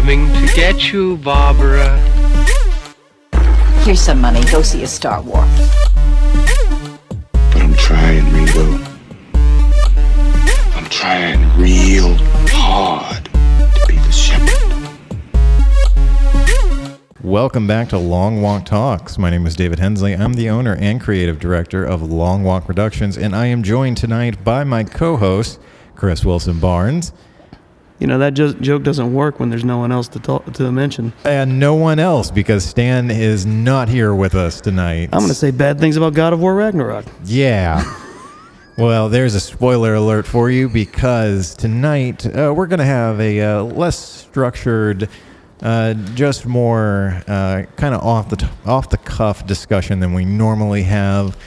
coming to get you, Barbara. Here's some money. Go see a Star Wars. But I'm trying, Ringo. I'm trying real hard to be the shepherd. Welcome back to Long Walk Talks. My name is David Hensley. I'm the owner and creative director of Long Walk Productions, and I am joined tonight by my co-host, Chris Wilson Barnes. You know, that joke doesn't work when there's no one else to mention. And no one else, because Stan is not here with us tonight. I'm going to say bad things about God of War Ragnarok. Yeah. Well, there's a spoiler alert for you, because tonight we're going to have a less structured, just more kind of off the cuff discussion than we normally have.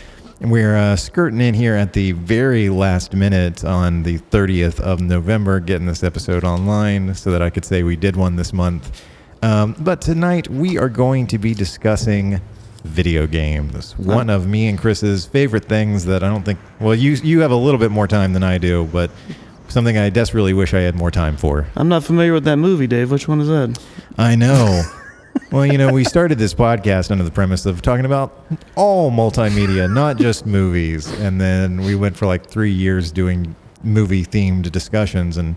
And we're skirting in here at the very last minute on the 30th of November, getting this episode online so that I could say we did one this month. But tonight we are going to be discussing video games. One of me and Chris's favorite things that I don't think... Well, you have a little bit more time than I do, but something I desperately wish I had more time for. I'm not familiar with that movie, Dave. Which one is that? I know. Well, you know, we started this podcast under the premise of talking about all multimedia, not just movies. And then we went for like 3 years doing movie-themed discussions. And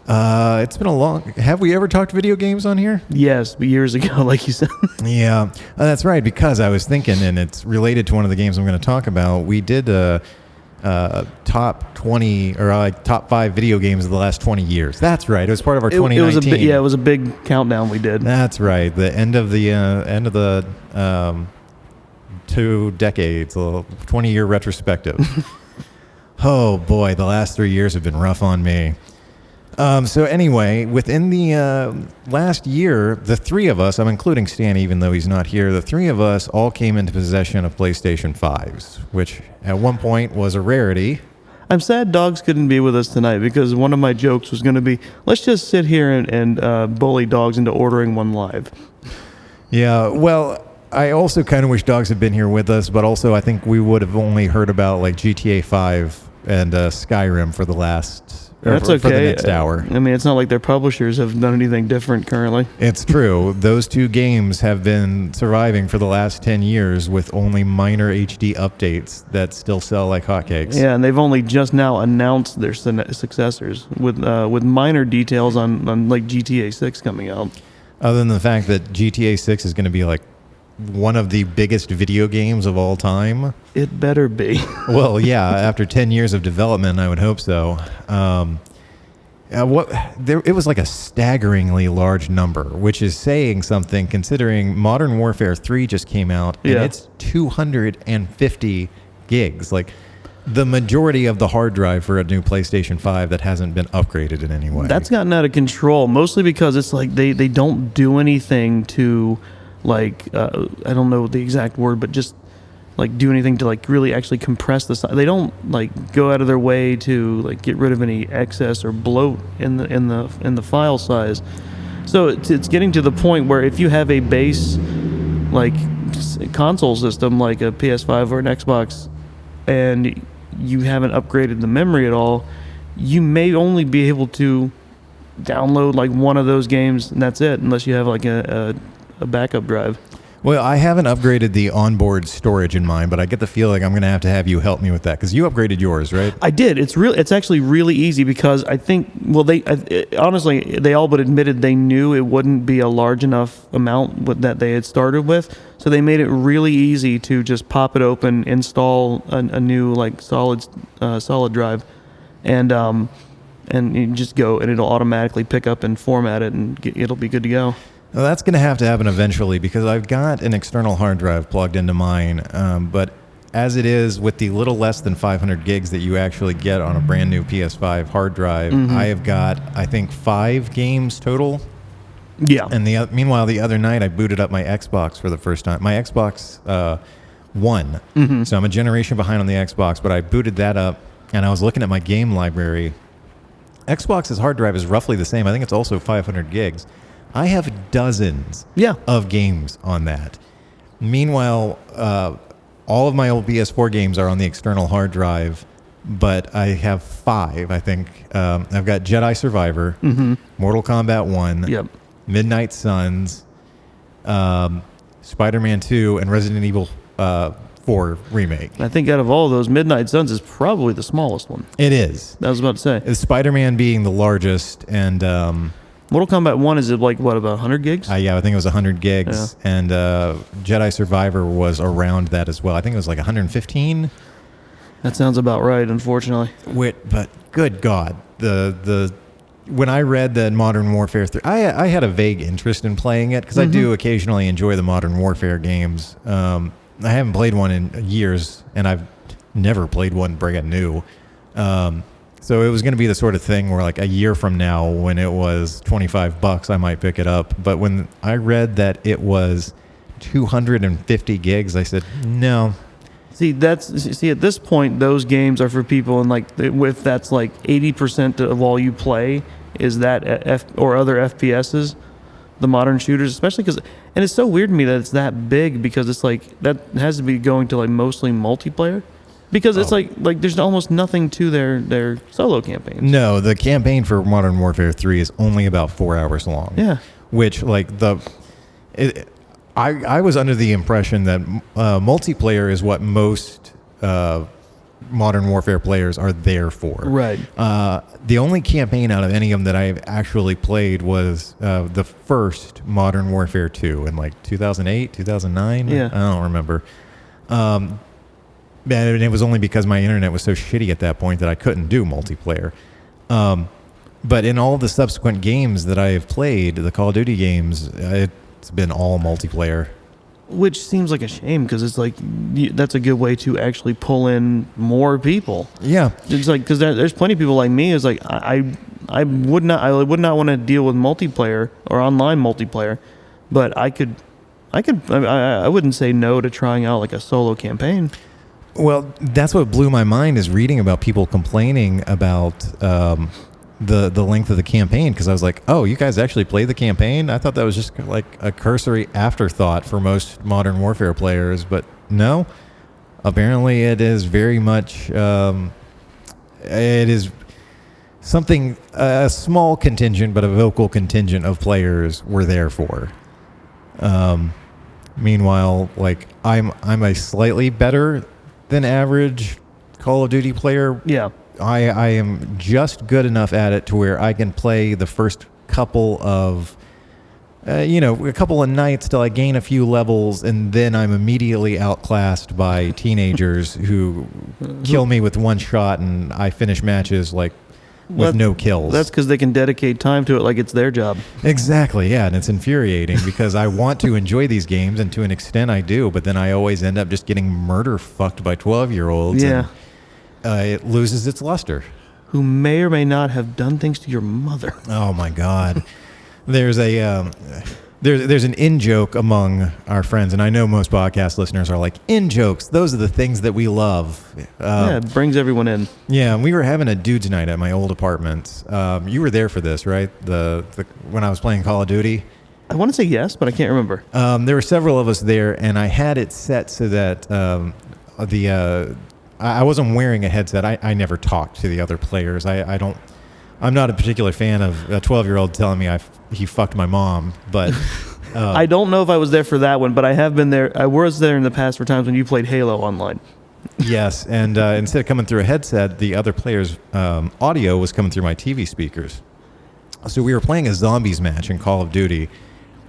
it's been a long... Have we ever talked video games on here? Yes, but years ago, like you said. Yeah, that's right, because I was thinking, and it's related to one of the games I'm going to talk about. We did top 20 or like top 5 video games of the last 20 years. That's right. It was part of our 2019. It was a big countdown we did. That's right. The end of the 2 decades, a 20-year retrospective. Oh boy, the last 3 years have been rough on me. So anyway, within the last year, the three of us, I'm including Stan even though he's not here, the three of us all came into possession of PlayStation 5s, which at one point was a rarity. I'm sad Dogs couldn't be with us tonight because one of my jokes was going to be, let's just sit here and bully Dogs into ordering one live. Yeah, well, I also kind of wish Dogs had been here with us, but also I think we would have only heard about like GTA 5 and Skyrim for the last... That's okay. For the next hour. I mean, it's not like their publishers have done anything different currently. It's true. Those two games have been surviving for the last 10 years with only minor HD updates that still sell like hotcakes. Yeah, and they've only just now announced their successors with minor details on like GTA 6 coming out. Other than the fact that GTA 6 is going to be like one of the biggest video games of all time. It better be. Well, yeah, after 10 years of development, I would hope so. It was like a staggeringly large number, which is saying something considering Modern Warfare 3 just came out, and it's 250 gigs. Like, the majority of the hard drive for a new PlayStation 5 that hasn't been upgraded in any way. That's gotten out of control, mostly because it's like they don't do anything to... like, I don't know the exact word, but just like do anything to like really actually compress the size. They don't like go out of their way to like get rid of any excess or bloat in the file size. So it's getting to the point where if you have a base like console system like a PS5 or an Xbox and you haven't upgraded the memory at all, you may only be able to download like one of those games and that's it, unless you have like a backup drive. Well, I haven't upgraded the onboard storage in mine, but I get the feeling I'm going to have you help me with that because you upgraded yours, right? I did. It's actually really easy because I think, well, honestly, they all but admitted they knew it wouldn't be a large enough amount that they had started with, so they made it really easy to just pop it open, install a new like solid drive, and you just go and it'll automatically pick up and format it and it'll be good to go. Well, that's going to have to happen eventually because I've got an external hard drive plugged into mine, but as it is with the little less than 500 gigs that you actually get on a brand new PS5 hard drive, I have got, I think, 5 games total. Yeah. And meanwhile, the other night I booted up my Xbox for the first time. My Xbox One. So I'm a generation behind on the Xbox, but I booted that up and I was looking at my game library. Xbox's hard drive is roughly the same. I think it's also 500 gigs. I have dozens of games on that. Meanwhile, all of my old PS4 games are on the external hard drive, but I have 5. I think I've got Jedi Survivor, Mortal Kombat 1, Yep. Midnight Suns, Spider-Man 2, and Resident Evil 4 remake. I think out of all of those, Midnight Suns is probably the smallest one. It is. I was about to say. Spider-Man being the largest, and Mortal Kombat 1 is like what, about 100 gigs? yeah, I think it was 100 gigs, and Jedi Survivor was around that as well. I think it was like 115. That sounds about right, unfortunately. But good God, the when I read that Modern Warfare 3, I had a vague interest in playing it because I do occasionally enjoy the Modern Warfare games. I haven't played one in years, and I've never played one brand new. So it was going to be the sort of thing where like a year from now when it was $25, I might pick it up. But when I read that it was 250 gigs, I said, no. See, at this point, those games are for people, and like if that's like 80% of all you play is that or other FPSs, the modern shooters, especially because, and it's so weird to me that it's that big because it's like that has to be going to like mostly multiplayer, because it's like there's almost nothing to their solo campaigns. No, the campaign for Modern Warfare 3 is only about 4 hours long. Yeah, which like I was under the impression that multiplayer is what most Modern Warfare players are there for. right. The only campaign out of any of them that I've actually played was the first Modern Warfare 2 in like 2008, 2009. Yeah. I don't remember. And it was only because my internet was so shitty at that point that I couldn't do multiplayer. But in all the subsequent games that I have played, the Call of Duty games, it's been all multiplayer. Which seems like a shame because it's like that's a good way to actually pull in more people. Yeah. It's like because there's plenty of people like me. Is like I would not want to deal with multiplayer or online multiplayer, but I wouldn't say no to trying out like a solo campaign. Well, that's what blew my mind is reading about people complaining about the length of the campaign, because I was like, oh, you guys actually play the campaign? I thought that was just like a cursory afterthought for most Modern Warfare players, but no. Apparently it is very much, it is something, a small contingent, but a vocal contingent of players were there for. Meanwhile, like I'm a slightly better than average Call of Duty player. Yeah. I am just good enough at it to where I can play the first couple of, a couple of nights till I gain a few levels, and then I'm immediately outclassed by teenagers who kill me with one shot, and I finish matches like with no kills. That's because they can dedicate time to it like it's their job. Exactly, yeah, and it's infuriating because I want to enjoy these games, and to an extent I do, but then I always end up just getting murder fucked by 12-year-olds. Yeah. And, it loses its luster. Who may or may not have done things to your mother. Oh my God. There's a there's an in-joke among our friends, and I know most podcast listeners are like, in-jokes, those are the things that we love. Yeah, it brings everyone in. Yeah, we were having a dude's night at my old apartment. You were there for this, right? The when I was playing Call of Duty. I want to say yes, but I can't remember. There were several of us there, and I had it set so that I wasn't wearing a headset. I never talked to the other players. I'm not a particular fan of a 12-year-old telling me he fucked my mom, but I don't know if I was there for that one, but I have been there. I was there in the past for times when you played Halo online. Yes, and instead of coming through a headset, the other player's audio was coming through my TV speakers. So we were playing a zombies match in Call of Duty,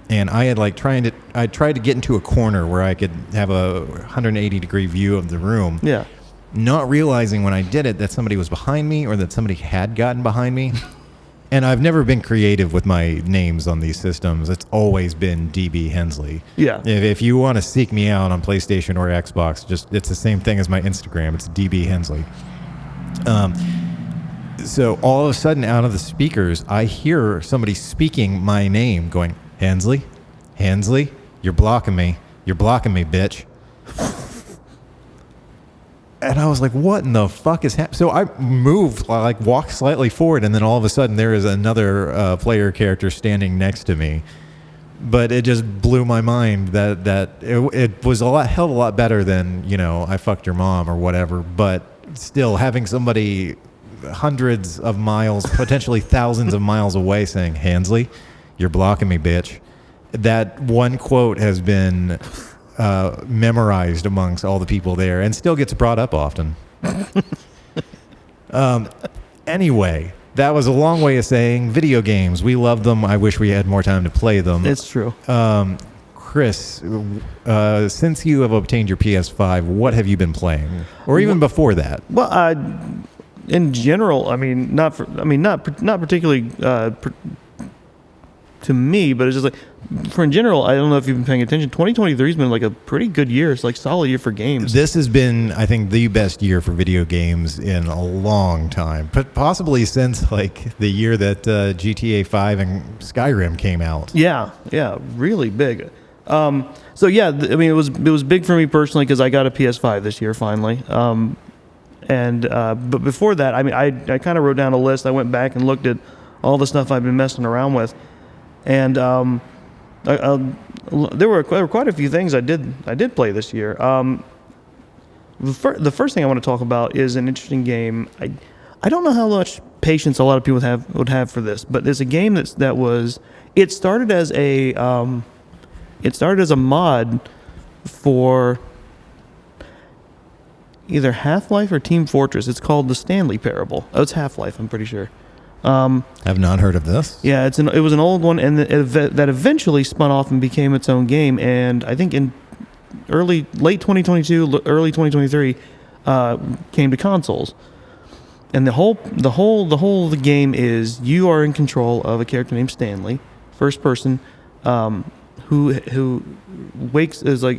and I had I tried to get into a corner where I could have a 180-degree view of the room. Yeah. Not realizing when I did it that somebody was behind me or that somebody had gotten behind me. And I've never been creative with my names on these systems. It's always been DB Hensley. Yeah. If you want to seek me out on PlayStation or Xbox, it's the same thing as my Instagram. It's DB Hensley. So all of a sudden, out of the speakers, I hear somebody speaking my name, going, Hensley, Hensley, you're blocking me, bitch. And I was like, what in the fuck is happening? So I moved, walked slightly forward, and then all of a sudden there is another player character standing next to me. But it just blew my mind that it was hell of a lot better than, I fucked your mom or whatever. But still having somebody hundreds of miles, potentially thousands of miles away saying, Hensley, you're blocking me, bitch. That one quote has been memorized amongst all the people there and still gets brought up often. Anyway, that was a long way of saying video games. We love them. I wish we had more time to play them. It's true. Chris, since you have obtained your PS5, what have you been playing? Or even before that? Well, in general, I mean, not particularly to me, but it's just like for in general. I don't know if you've been paying attention. 2023 has been like a pretty good year. It's like solid year for games. This has been, I think, the best year for video games in a long time, but possibly since like the year that GTA 5 and Skyrim came out. Yeah, really big. So yeah, I mean, it was big for me personally because I got a PS5 this year finally. But before that, I mean, I kind of wrote down a list. I went back and looked at all the stuff I've been messing around with, and there were quite a few things I did play this year. The first thing I want to talk about is an interesting game. I don't know how much patience a lot of people would have for this, but there's a game it started as a mod for either Half-Life or Team Fortress. It's called the Stanley Parable. Oh, it's Half-Life, I'm pretty sure. I've not heard of this. Yeah, it was an old one, and that eventually spun off and became its own game. And I think in late 2022, early 2023, came to consoles. And the whole game is you are in control of a character named Stanley, first person, who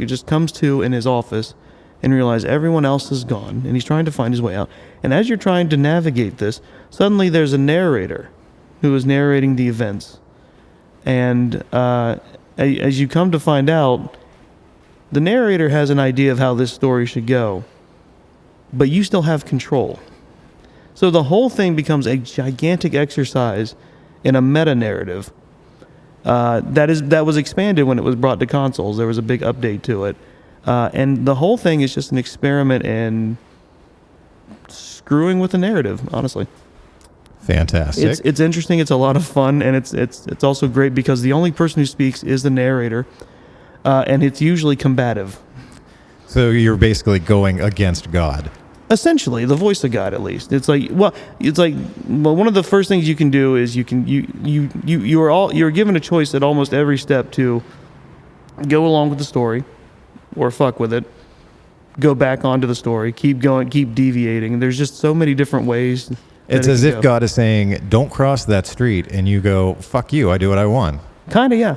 just comes to in his office and realize everyone else is gone, and he's trying to find his way out. And as you're trying to navigate this, suddenly there's a narrator who is narrating the events. And as you come to find out, the narrator has an idea of how this story should go, but you still have control. So the whole thing becomes a gigantic exercise in a meta-narrative that was expanded when it was brought to consoles. There was a big update to it. And the whole thing is just an experiment in screwing with the narrative, honestly. Fantastic. It's interesting. It's a lot of fun, and it's also great because the only person who speaks is the narrator, and it's usually combative. So you're basically going against God. Essentially, the voice of God, at least. It's like one of the first things you can do is you're given a choice at almost every step to go along with the story, or fuck with it, go back onto the story, keep going, keep deviating. There's just so many different ways. It's as if God is saying, don't cross that street, and you go, fuck you, I do what I want. Kind of, yeah.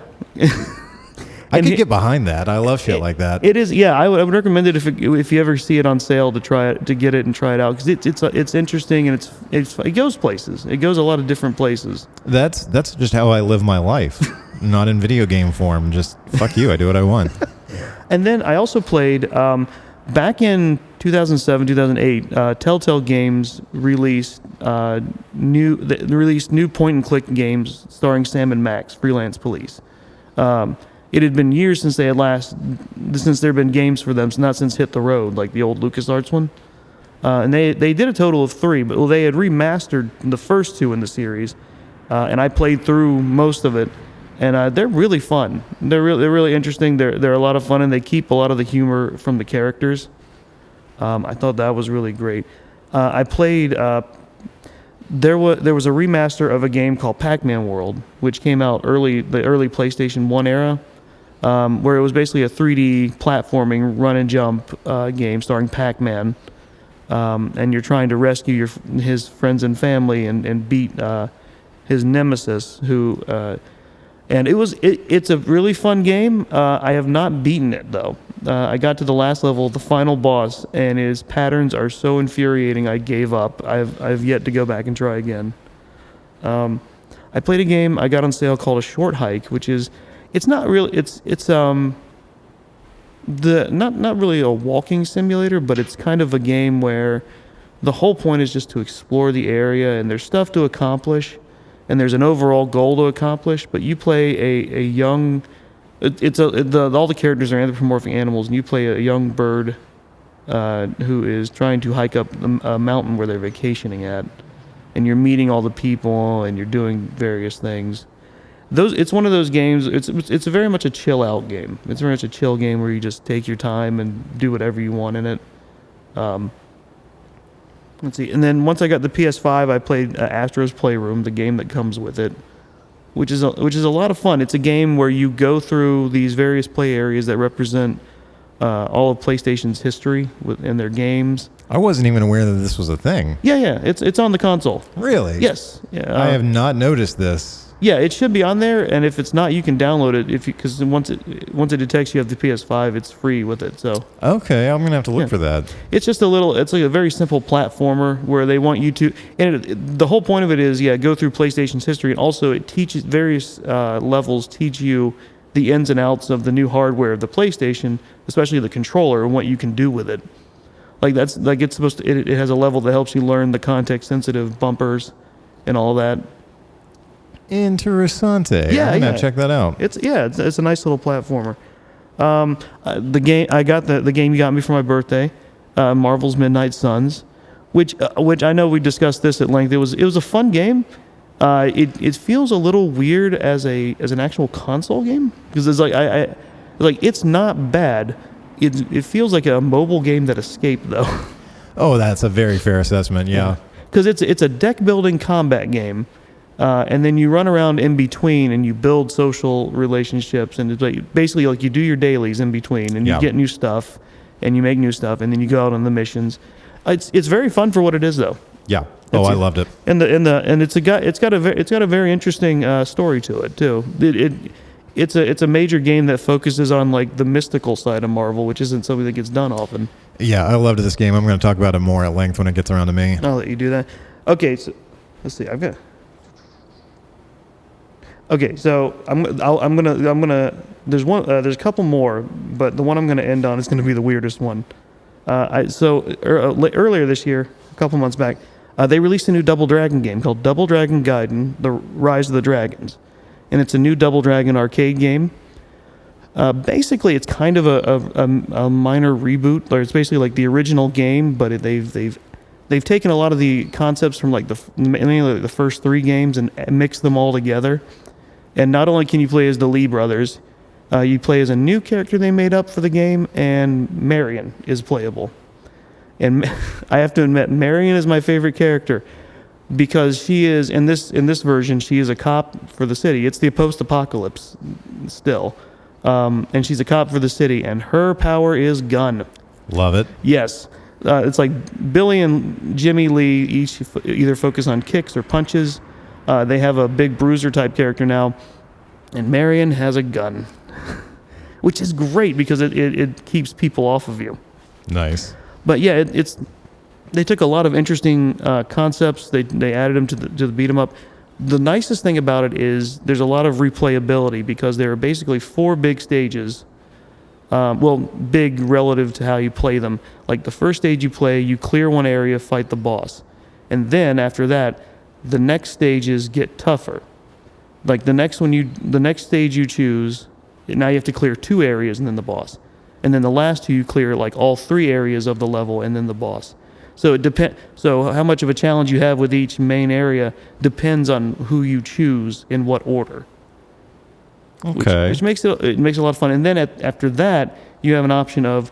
I could get behind that. I love shit like that. It is, yeah. I would recommend it if you ever see it on sale to try it, to get it and try it out, because it's interesting, and it goes places. It goes a lot of different places. That's just how I live my life, not in video game form. Just fuck you, I do what I want. And then I also played, back in 2007, 2008, Telltale Games released new point-and-click games starring Sam and Max, freelance police. It had been years since there had been games for them, so not since Hit the Road, like the old LucasArts one. And they did a total of 3, but they had remastered the first 2 in the series, and I played through most of it. And they're really fun. They're really interesting. They're a lot of fun, and they keep a lot of the humor from the characters. I thought that was really great. I played. There was a remaster of a game called Pac-Man World, which came out the early PlayStation 1 era, where it was basically a 3D platforming run and jump game starring Pac-Man, and you're trying to rescue his friends and family and beat his nemesis, who. And it's a really fun game. I have not beaten it, though. I got to the last level, the final boss, and his patterns are so infuriating I gave up. I've yet to go back and try again. I played a game I got on sale called A Short Hike, which is not really a walking simulator, but it's kind of a game where the whole point is just to explore the area, and there's stuff to accomplish. And there's an overall goal to accomplish, but you play a young. All the characters are anthropomorphic animals, and you play a young bird, who is trying to hike up a mountain where they're vacationing at, and you're meeting all the people and you're doing various things. It's one of those games. It's very much a chill out game. It's very much a chill game where you just take your time and do whatever you want in it. Let's see. And then once I got the PS5, I played Astro's Playroom, the game that comes with it, which is a lot of fun. It's a game where you go through these various play areas that represent all of PlayStation's history in their games. I wasn't even aware that this was a thing. Yeah. It's on the console. Really? Yes. Yeah. I have not noticed this. Yeah, it should be on there, and if it's not, you can download it. Because once it detects you have the PS5, it's free with it. So okay, I'm gonna have to look for that. it's just it's like a very simple platformer where they want you to, and the whole point of it is go through PlayStation's history, and also it teaches various levels teach you the ins and outs of the new hardware of the PlayStation, especially the controller and what you can do with it. Like it's supposed to. It has a level that helps you learn the context-sensitive bumpers and all that. Interessante. Yeah, I'm gonna check that out. It's a nice little platformer. The game I got the game you got me for my birthday, Marvel's Midnight Suns, which I know we discussed this at length. It was a fun game. It feels a little weird as an actual console game because it's like it's not bad. It feels like a mobile game that escaped though. Oh, that's a very fair assessment. Yeah. Because it's a deck building combat game. And then you run around in between and you build social relationships, and it's basically like you do your dailies in between, and you get new stuff and you make new stuff, and then you go out on the missions. It's very fun for what it is though. Yeah. Oh, I loved it. And it's got a very interesting story to it too. It's a major game that focuses on like the mystical side of Marvel, which isn't something that gets done often. Yeah, I loved this game. I'm going to talk about it more at length when it gets around to me. I'll let you do that. Okay, so let's see. Okay, so I'm gonna. There's a couple more, but the one I'm gonna end on is gonna be the weirdest one. Earlier this year, a couple months back, they released a new Double Dragon game called Double Dragon Gaiden: The Rise of the Dragons, and it's a new Double Dragon arcade game. Basically, it's kind of a minor reboot, or it's basically like the original game, but they've taken a lot of the concepts from like mainly the first three games and mixed them all together. And not only can you play as the Lee brothers, you play as a new character they made up for the game, and Marion is playable. And I have to admit, Marion is my favorite character because she is in this version. She is a cop for the city. It's the post-apocalypse still, and she's a cop for the city, and her power is gun. Love it. Yes. It's like Billy and Jimmy Lee each either focus on kicks or punches. They have a big bruiser type character now, and Marion has a gun, which is great because it keeps people off of you. Nice. But yeah, they took a lot of interesting concepts. They added them to the beat 'em up. The nicest thing about it is there's a lot of replayability because there are basically 4 big stages. Big relative to how you play them. Like the first stage you play, you clear one area, fight the boss, and then after that, the next stages get tougher. Like the next stage you choose, now you have to clear 2 areas and then the boss. And then the last 2 you clear like all 3 areas of the level and then the boss. So so how much of a challenge you have with each main area depends on who you choose in what order. Okay. Which makes it a lot of fun. And then after that, you have an option of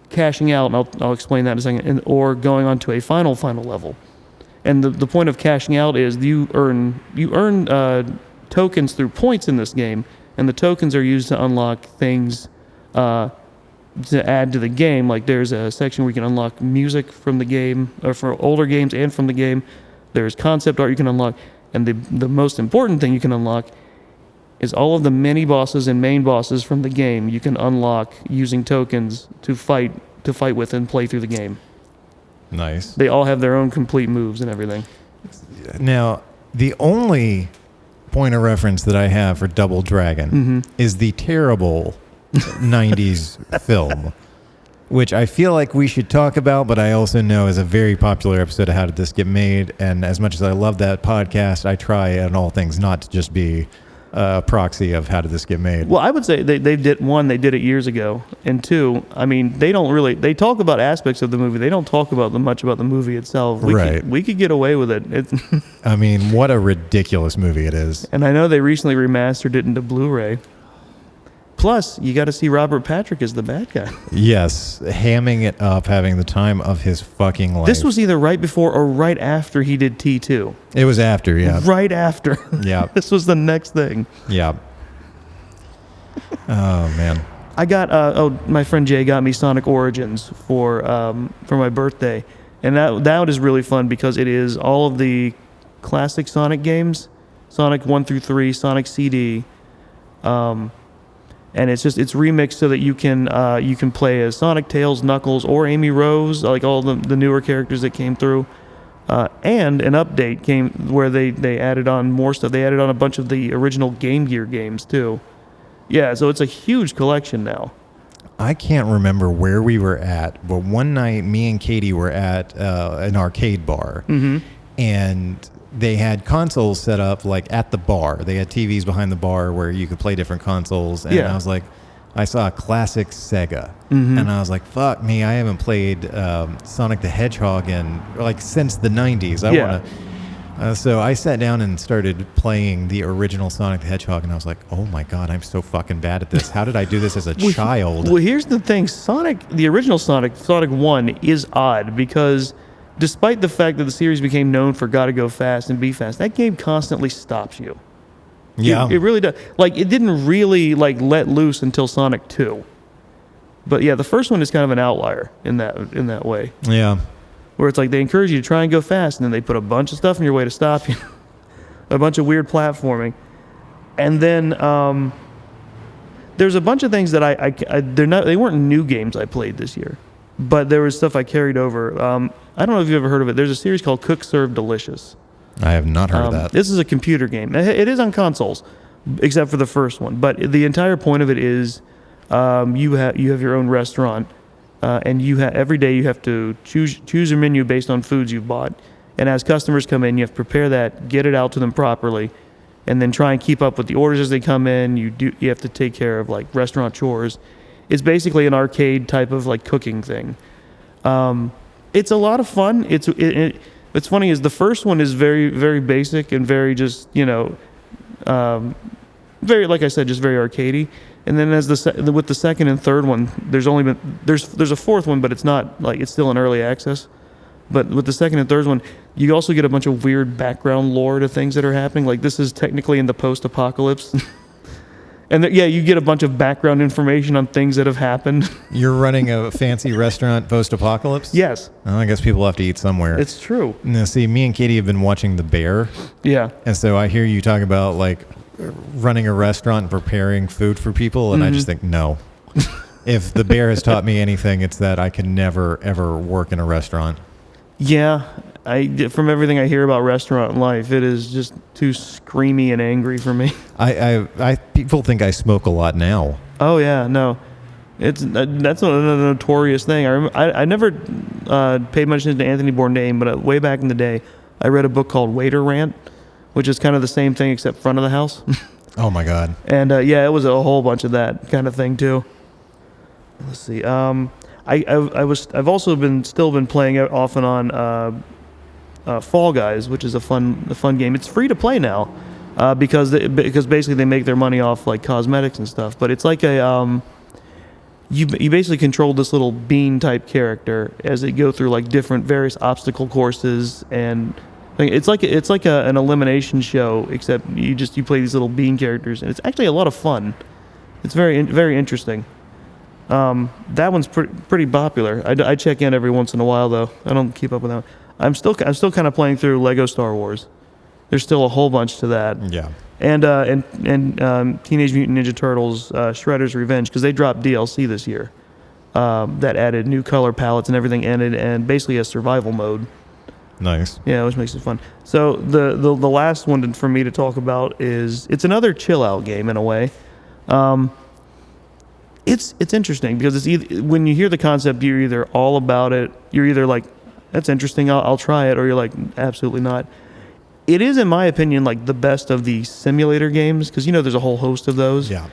cashing out, and I'll explain that in a second, or going on to a final level. And the point of cashing out is you earn tokens through points in this game, and the tokens are used to unlock things to add to the game. Like there's a section where you can unlock music from the game, or for older games and from the game. There's concept art you can unlock, and the most important thing you can unlock is all of the mini bosses and main bosses from the game you can unlock using tokens to fight with and play through the game. Nice. They all have their own complete moves and everything. Now, the only point of reference that I have for Double Dragon is the terrible 90s film, which I feel like we should talk about, but I also know is a very popular episode of How Did This Get Made? And as much as I love that podcast, I try in all things not to just be proxy of how did this get made. Well, I would say they did it years ago, and two, I mean, they talk about aspects of the movie. They don't talk much about the movie itself. We could get away with it. I mean, what a ridiculous movie it is. And I know they recently remastered it into Blu-ray. Plus, you got to see Robert Patrick as the bad guy. Yes, hamming it up, having the time of his fucking life. This was either right before or right after he did T2. It was after, yeah. Right after. Yeah. This was the next thing. Yeah. Oh, man. I got, my friend Jay got me Sonic Origins for my birthday. And that is really fun because it is all of the classic Sonic games, Sonic 1 through 3, Sonic CD, and it's remixed so that you can play as Sonic, Tails, Knuckles, or Amy Rose, like all the newer characters that came through. And an update came where they added on more stuff. They added on a bunch of the original Game Gear games too. Yeah, so it's a huge collection now. I can't remember where we were at, but one night me and Katie were at an arcade bar, and they had consoles set up like at the bar. They had TVs behind the bar where you could play different consoles. And I was like, I saw a classic Sega, and I was like, fuck me, I haven't played Sonic the Hedgehog since the 90s. I want to. So I sat down and started playing the original Sonic the Hedgehog, and I was like, oh my God, I'm so fucking bad at this. How did I do this as a child? Well, here's the thing. The original Sonic 1, is odd because despite the fact that the series became known for gotta go fast and be fast, that game constantly stops you. Yeah. It really does. Like, it didn't really, let loose until Sonic 2. But yeah, the first one is kind of an outlier in that way. Yeah. Where it's like they encourage you to try and go fast, and then they put a bunch of stuff in your way to stop you. A bunch of weird platforming. And then there's a bunch of things that they weren't new games I played this year. But there was stuff I carried over. I don't know if you've ever heard of it. There's a series called Cook Serve Delicious. I have not heard of that. This is a computer game. It is on consoles, except for the first one. But the entire point of it is you have your own restaurant, and every day you have to choose your menu based on foods you've bought. And as customers come in, you have to prepare that, get it out to them properly, and then try and keep up with the orders as they come in. You have to take care of restaurant chores. It's basically an arcade type of cooking thing. It's a lot of fun. What's funny is the first one is very, very basic and very just, very, like I said, just very arcadey. And then with the second and third one, there's a fourth one, but it's not it's still in early access. But with the second and third one, you also get a bunch of weird background lore to things that are happening. Like this is technically in the post-apocalypse. And you get a bunch of background information on things that have happened. You're running a fancy restaurant post-apocalypse? Yes. Well, I guess people have to eat somewhere. It's true. Now, see, me and Katie have been watching The Bear. Yeah. And so I hear you talk about running a restaurant and preparing food for people, and I just think, no. If The Bear has taught me anything, it's that I can never, ever work in a restaurant. Yeah. From everything I hear about restaurant life, it is just too screamy and angry for me. People think I smoke a lot now. Oh yeah, no, that's a notorious thing. I never paid much attention to Anthony Bourdain, but way back in the day, I read a book called Waiter Rant, which is kind of the same thing except front of the house. Oh my God. And it was a whole bunch of that kind of thing too. Let's see. I've also been playing off and on. Fall Guys, which is a fun game. It's free to play now because basically they make their money off cosmetics and stuff. But it's like you basically control this little bean type character as they go through different various obstacle courses, and it's like an elimination show, except you play these little bean characters, and it's actually a lot of fun. It's very very interesting. That one's pretty popular. I check in every once in a while though. I don't keep up with that. I'm still kind of playing through Lego Star Wars. There's still a whole bunch to that. Yeah. And Teenage Mutant Ninja Turtles Shredder's Revenge, because they dropped DLC this year that added new color palettes and everything in it, and basically a survival mode. Nice. Yeah, which makes it fun. So the last one for me to talk about it's another chill out game in a way. It's interesting because it's either, when you hear the concept, you're either all about it. You're either that's interesting, I'll try it, or you're absolutely not. it is, in my opinion, like the best of the simulator games, because there's a whole host of those. Yeah.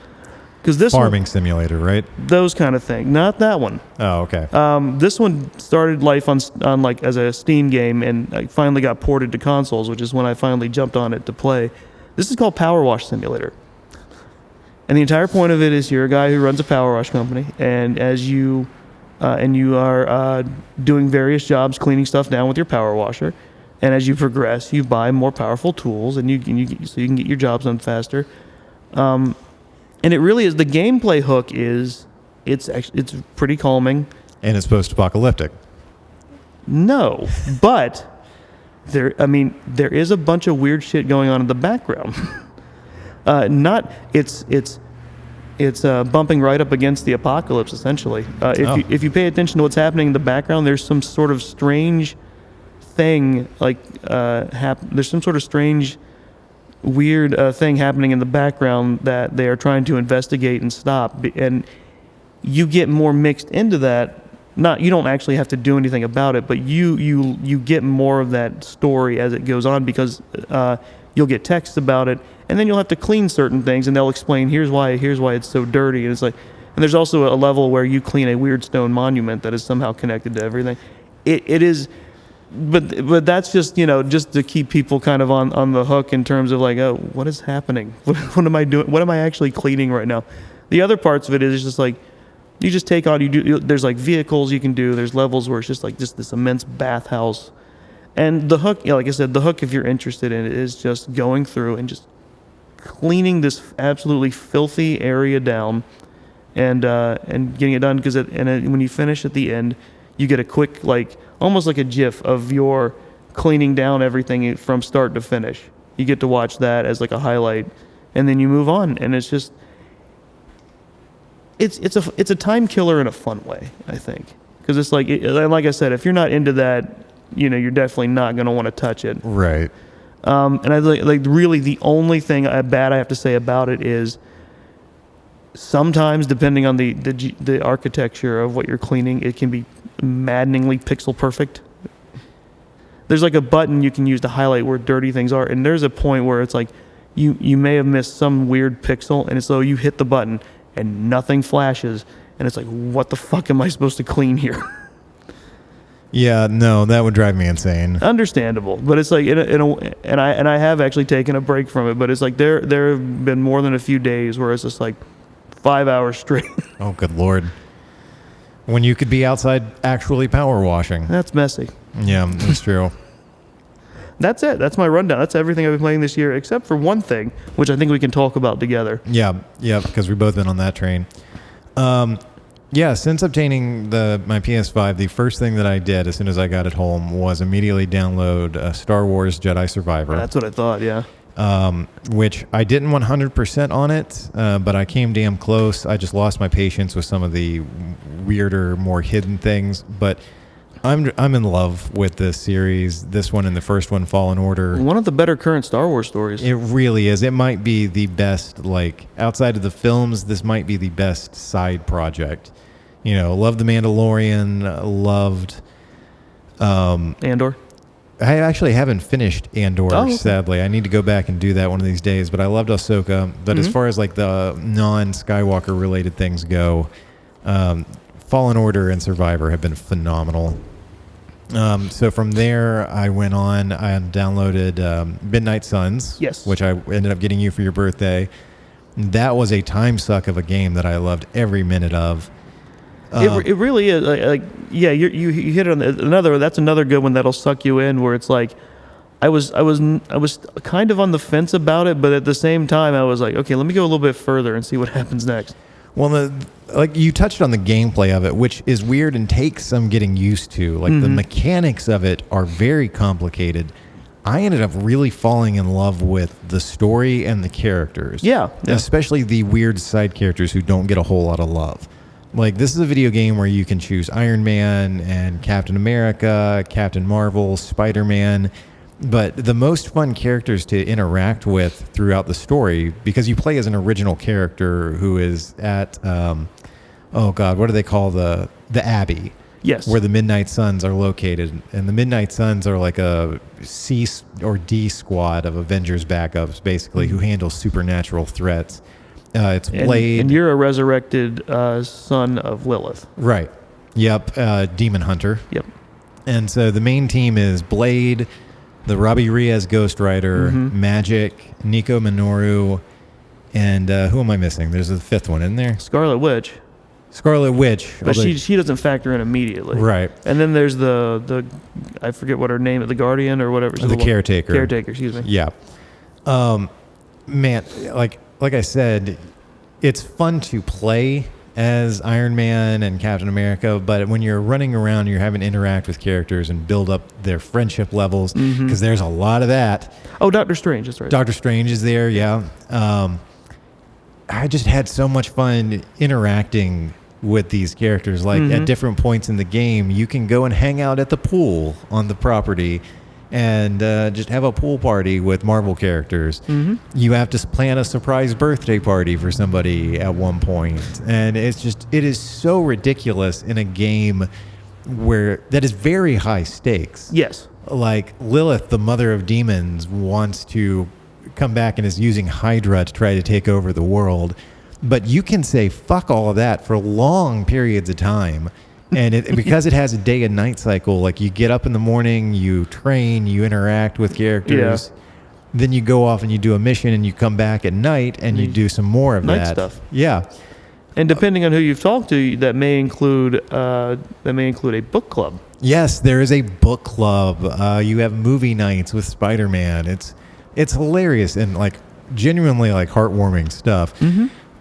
Because this Farming simulator, right? those kind of thing. Not that one. Oh, okay. This one started life on like as a Steam game, and I finally got ported to consoles, which is when I finally jumped on it to play. This is called Power Wash Simulator, and the entire point of it is you're a guy who runs a power wash company, and as you are doing various jobs, cleaning stuff down with your power washer, and as you progress, you buy more powerful tools, and so you can get your jobs done faster. And it really is, the gameplay hook is it's pretty calming. And it's post-apocalyptic. No, but there is a bunch of weird shit going on in the background. It's bumping right up against the apocalypse, essentially. If you pay attention to what's happening in the background, there's some sort of strange thing there's some sort of strange weird thing happening in the background that they are trying to investigate and stop, and you get more mixed into that. You don't actually have to do anything about it, but you get more of that story as it goes on, because you'll get texts about it, and then you'll have to clean certain things, and they'll explain here's why it's so dirty, and it's like, and there's also a level where you clean a weird stone monument that is somehow connected to everything. It is. But that's just just to keep people kind of on the hook in terms of like, oh, what is happening? What am I doing? What am I actually cleaning right now? The other parts of it is just like you just take on there's like vehicles you can do. There's levels where it's just like this immense bathhouse, and the hook, like I said, the hook, if you're interested in it, is just going through and just cleaning this absolutely filthy area down, and getting it done, because when you finish at the end, you get a quick, like, almost like a GIF of your cleaning down everything from start to finish. You get to watch that as like a highlight, and then you move on, and it's just it's a time killer in a fun way, I think, because it's like I said, if you're not into that, you're definitely not going to want to touch it. Right. And I like really the only thing bad I have to say about it is sometimes, depending on the architecture of what you're cleaning, it can be maddeningly pixel perfect. There's like a button you can use to highlight where dirty things are, and there's a point where it's like you may have missed some weird pixel, and it's though you hit the button and nothing flashes, and it's like, what the fuck am I supposed to clean here? Yeah, no, that would drive me insane. Understandable, but it's like and I have actually taken a break from it, but it's like there have been more than a few days where it's just like 5 hours straight. Oh, good Lord. When you could be outside actually power washing. That's messy. Yeah, that's true. That's it. That's my rundown. That's everything I've been playing this year, except for one thing, which I think we can talk about together. Yeah, because we've both been on that train. Yeah, since obtaining my PS5, the first thing that I did as soon as I got it home was immediately download Star Wars Jedi Survivor. That's what I thought, yeah. Which I didn't 100% on it, but I came damn close. I just lost my patience with some of the weirder, more hidden things. But I'm in love with this series. This one and the first one, Fallen Order. One of the better current Star Wars stories. It really is. It might be the best, like, outside of the films, this might be the best side project. Loved The Mandalorian, loved... Andor? I actually haven't finished Andor, okay. Sadly. I need to go back and do that one of these days, but I loved Ahsoka. But as far as like the non-Skywalker related things go, Fallen Order and Survivor have been phenomenal. So from there, I went on and downloaded Midnight Suns, yes, which I ended up getting you for your birthday. That was a time suck of a game that I loved every minute of. It really is. Yeah, you hit it on that's another good one that'll suck you in, where it's like I was kind of on the fence about it, but at the same time I was like, okay, let me go a little bit further and see what happens next. Well, you touched on the gameplay of it, which is weird and takes some getting used to. Like the mechanics of it are very complicated. I ended up really falling in love with the story and the characters. Yeah. Especially the weird side characters who don't get a whole lot of love. Like, this is a video game where you can choose Iron Man and Captain America, Captain Marvel, Spider-Man, but the most fun characters to interact with throughout the story, because you play as an original character who is at, what do they call the Abbey? Yes. where the Midnight Suns are located. And the Midnight Suns are like a C or D squad of Avengers backups, basically, who handle supernatural threats. It's Blade. And you're a resurrected son of Lilith. Right. Yep. Demon Hunter. Yep. And so the main team is Blade, the Robbie Reyes Ghost Rider, Magic, Nico Minoru, and who am I missing? There's a fifth one in there. Scarlet Witch. Scarlet Witch. But she doesn't factor in immediately. Right. And then there's the I forget what her name is, the Guardian or whatever. The Caretaker. Caretaker, excuse me. Yeah. Man, like I said, it's fun to play as Iron Man and Captain America, but when you're running around, you're having to interact with characters and build up their friendship levels, because there's a lot of that. Oh, Doctor Strange, that's right. Doctor Strange is there, yeah. I just had so much fun interacting with these characters. Like at different points in the game, you can go and hang out at the pool on the property and just have a pool party with Marvel characters. You have to plan a surprise birthday party for somebody at one point. And it is so ridiculous in a game that is very high stakes. Yes. Like Lilith, the mother of demons, wants to come back and is using Hydra to try to take over the world. But you can say fuck all of that for long periods of time. And because it has a day and night cycle, like you get up in the morning, you train, you interact with characters, then you go off and you do a mission and you come back at night and you do some more of night that stuff. Yeah. And depending on who you've talked to, that may include a book club. Yes, there is a book club. You have movie nights with Spider-Man. It's hilarious and like genuinely like heartwarming stuff.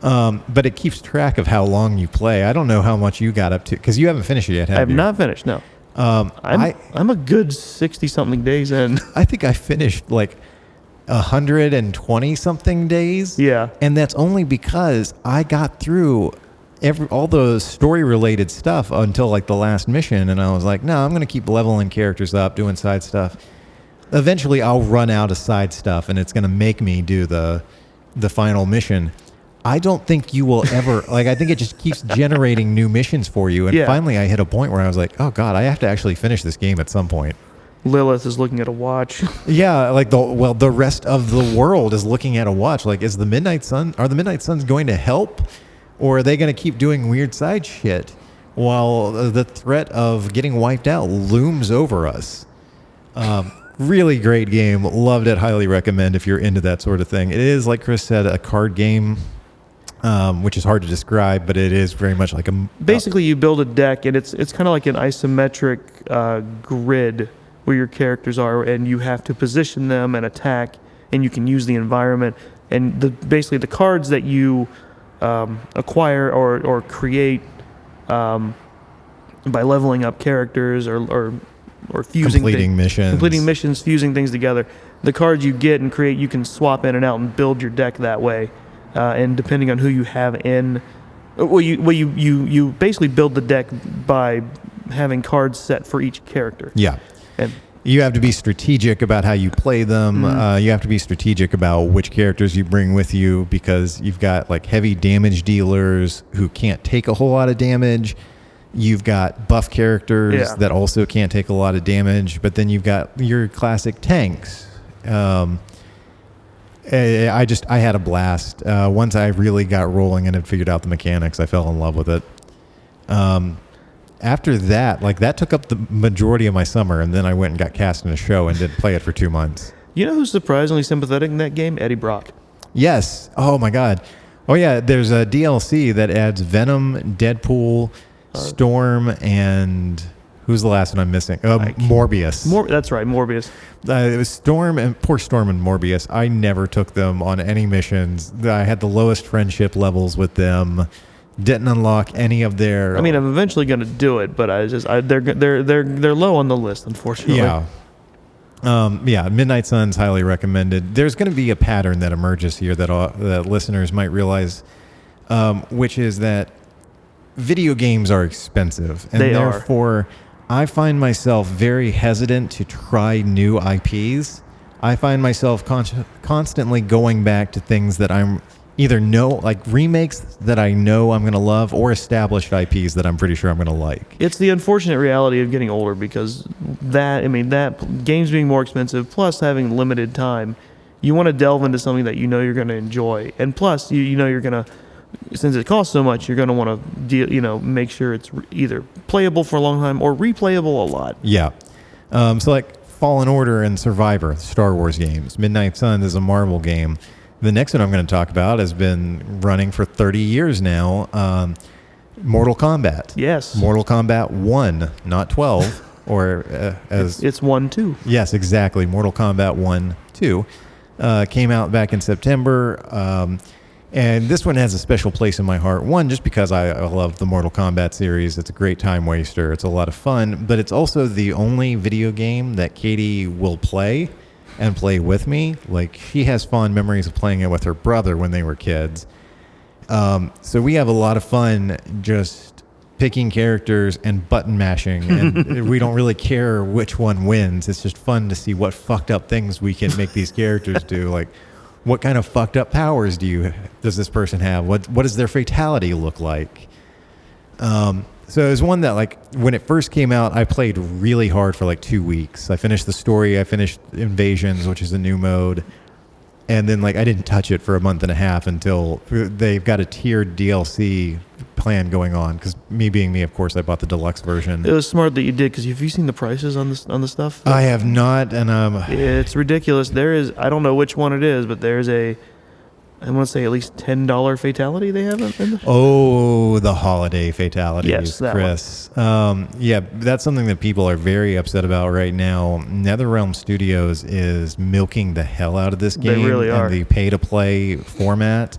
But it keeps track of how long you play. I don't know how much you got up to, because you haven't finished it yet, have you? I have not finished, no. I'm a good 60-something days in. I think I finished like 120-something days. Yeah. And that's only because I got through all the story-related stuff until like the last mission, and I was like, no, I'm going to keep leveling characters up, doing side stuff. Eventually, I'll run out of side stuff, and it's going to make me do the final mission. I don't think you will ever, like, I think it just keeps generating new missions for you. And finally I hit a point where I was like, oh God, I have to actually finish this game at some point. Lilith is looking at a watch. Yeah, like the rest of the world is looking at a watch. Like, are the Midnight Suns going to help? Or are they going to keep doing weird side shit while the threat of getting wiped out looms over us? Really great game. Loved it. Highly recommend if you're into that sort of thing. It is, like Chris said, a card game. Which is hard to describe, but it is very much like a... Basically, you build a deck, and it's kind of like an isometric grid where your characters are, and you have to position them and attack, and you can use the environment. And basically, the cards that you acquire or create by leveling up characters or fusing completing missions, fusing things together. The cards you get and create, you can swap in and out and build your deck that way. And depending on who you have in, you basically build the deck by having cards set for each character. Yeah, and you have to be strategic about how you play them. You have to be strategic about which characters you bring with you, because you've got like heavy damage dealers who can't take a whole lot of damage. You've got buff characters that also can't take a lot of damage, but then you've got your classic tanks. I had a blast. Once I really got rolling and had figured out the mechanics, I fell in love with it. After that, like that took up the majority of my summer, and then I went and got cast in a show and didn't play it for 2 months. You know who's surprisingly sympathetic in that game? Eddie Brock. Yes. Oh my God. Oh yeah. There's a DLC that adds Venom, Deadpool, Storm, and who's the last one I'm missing? Morbius. That's right, Morbius. It was Storm and Morbius. I never took them on any missions. I had the lowest friendship levels with them. Didn't unlock any of their. I mean, I'm eventually going to do it, but they're low on the list, unfortunately. Yeah. Midnight Suns, highly recommended. There's going to be a pattern that emerges here that listeners might realize, which is that video games are expensive, and therefore I find myself very hesitant to try new IPs. I find myself constantly going back to things that I'm either remakes that I know I'm going to love, or established IPs that I'm pretty sure I'm going to like. It's the unfortunate reality of getting older, because that games being more expensive, plus having limited time, you want to delve into something that you know you're going to enjoy, and plus you know you're going to, since it costs so much, you're going to want to make sure it's either playable for a long time or replayable a lot. Yeah. So like Fallen Order and Survivor, Star Wars games. Midnight Suns is a Marvel game. The next one I'm going to talk about has been running for 30 years now. Mortal Kombat. Yes. Mortal Kombat 1, not 12, or it's 1 2. Yes, exactly. Mortal Kombat 1 2 came out back in September. And this one has a special place in my heart. One, just because I love the Mortal Kombat series. It's a great time waster. It's a lot of fun. But it's also the only video game that Katie will play and play with me. Like, she has fond memories of playing it with her brother when they were kids. So we have a lot of fun just picking characters and button mashing. And we don't really care which one wins. It's just fun to see what fucked up things we can make these characters do. Like, what kind of fucked up powers does this person have? What does their fatality look like? So it was one that, like, when it first came out, I played really hard for like 2 weeks. I finished the story. I finished Invasions, which is a new mode. And then, like, I didn't touch it for a month and a half until they've got a tiered DLC plan going on. Because me being me, of course, I bought the deluxe version. It was smart that you did, because have you seen the prices on the stuff? I have not, and it's ridiculous. There is, I don't know which one it is, but there's I want to say at least $10 fatality they have in the... Oh, the holiday fatalities, yes, that Chris. Yeah, that's something that people are very upset about right now. NetherRealm Studios is milking the hell out of this game. They really are. And the pay-to-play format.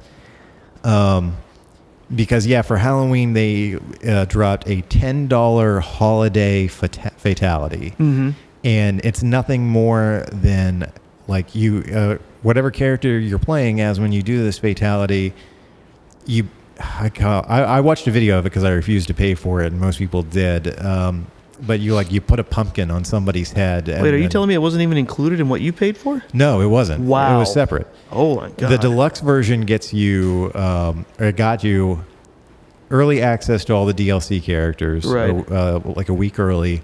Because, yeah, for Halloween, they dropped a $10 holiday fatality. Mm-hmm. And it's nothing more than, like, whatever character you're playing as, when you do this fatality, I watched a video of it because I refused to pay for it, and most people did. But you put a pumpkin on somebody's head. Wait, are you telling me it wasn't even included in what you paid for? No, it wasn't. Wow. It was separate. Oh my God. The deluxe version gets you, or got you early access to all the DLC characters, right. Like a week early,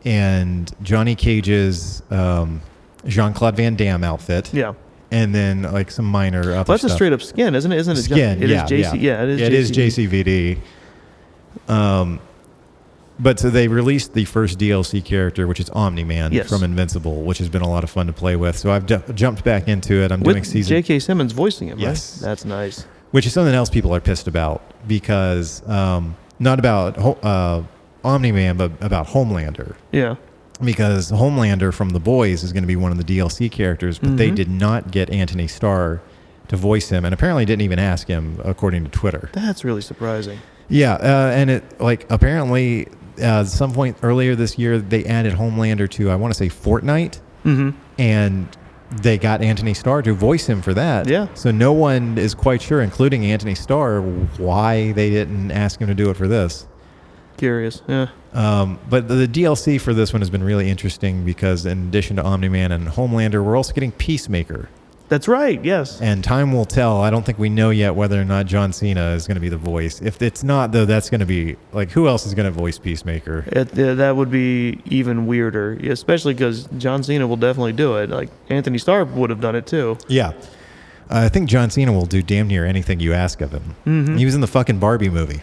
and Johnny Cage's Jean-Claude Van Damme outfit. Yeah. And then, like, some minor other well, that's stuff. A straight up skin, isn't it? Skin, It yeah, is JC. Yeah, it is. It is JCVD. But so they released the first DLC character, which is Omni-Man from Invincible, which has been a lot of fun to play with. So I've jumped back into it. I'm doing season. J.K. Simmons voicing him, yes. Right? That's nice. Which is something else people are pissed about, because not about Omni-Man, but about Homelander. Yeah. Because Homelander from The Boys is going to be one of the DLC characters, but they did not get Anthony Starr to voice him, and apparently didn't even ask him, according to Twitter. That's really surprising. Yeah, and it, like, apparently at some point earlier this year, they added Homelander to, I want to say, Fortnite, and they got Anthony Starr to voice him for that. Yeah. So no one is quite sure, including Anthony Starr, why they didn't ask him to do it for this. Curious, yeah. But the DLC for this one has been really interesting, because in addition to Omni-Man and Homelander, we're also getting Peacemaker. That's right, yes. And time will tell. I don't think we know yet whether or not John Cena is going to be the voice. If it's not, though, that's going to be, like, who else is going to voice Peacemaker? That would be even weirder, especially because John Cena will definitely do it. Like, Anthony Starr would have done it, too. Yeah. I think John Cena will do damn near anything you ask of him. Mm-hmm. He was in the fucking Barbie movie.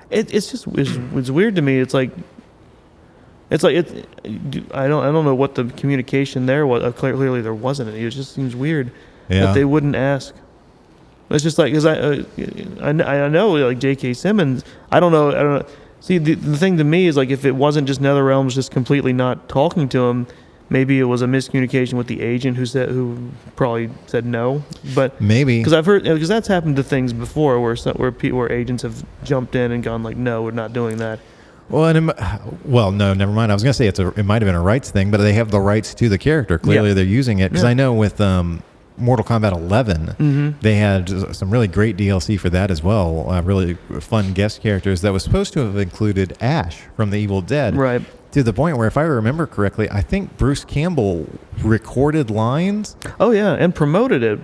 It's just it's weird to me. I don't know what the communication there was. Clearly there wasn't any. It just seems weird that they wouldn't ask. It's just like, because I know, like, J.K. Simmons. I don't know. See, the thing to me is, like, if it wasn't just NetherRealm's just completely not talking to him, maybe it was a miscommunication with the agent who probably said no. But maybe, because I've heard, because that's happened to things before where agents have jumped in and gone like, no, we're not doing that. Well, no, never mind. I was going to say it might have been a rights thing, but they have the rights to the character. Clearly, they're using it, because I know with Mortal Kombat 11, they had some really great DLC for that as well. Really fun guest characters that was supposed to have included Ash from The Evil Dead. Right. To the point where, if I remember correctly, I think Bruce Campbell recorded lines. Oh, yeah, and promoted it.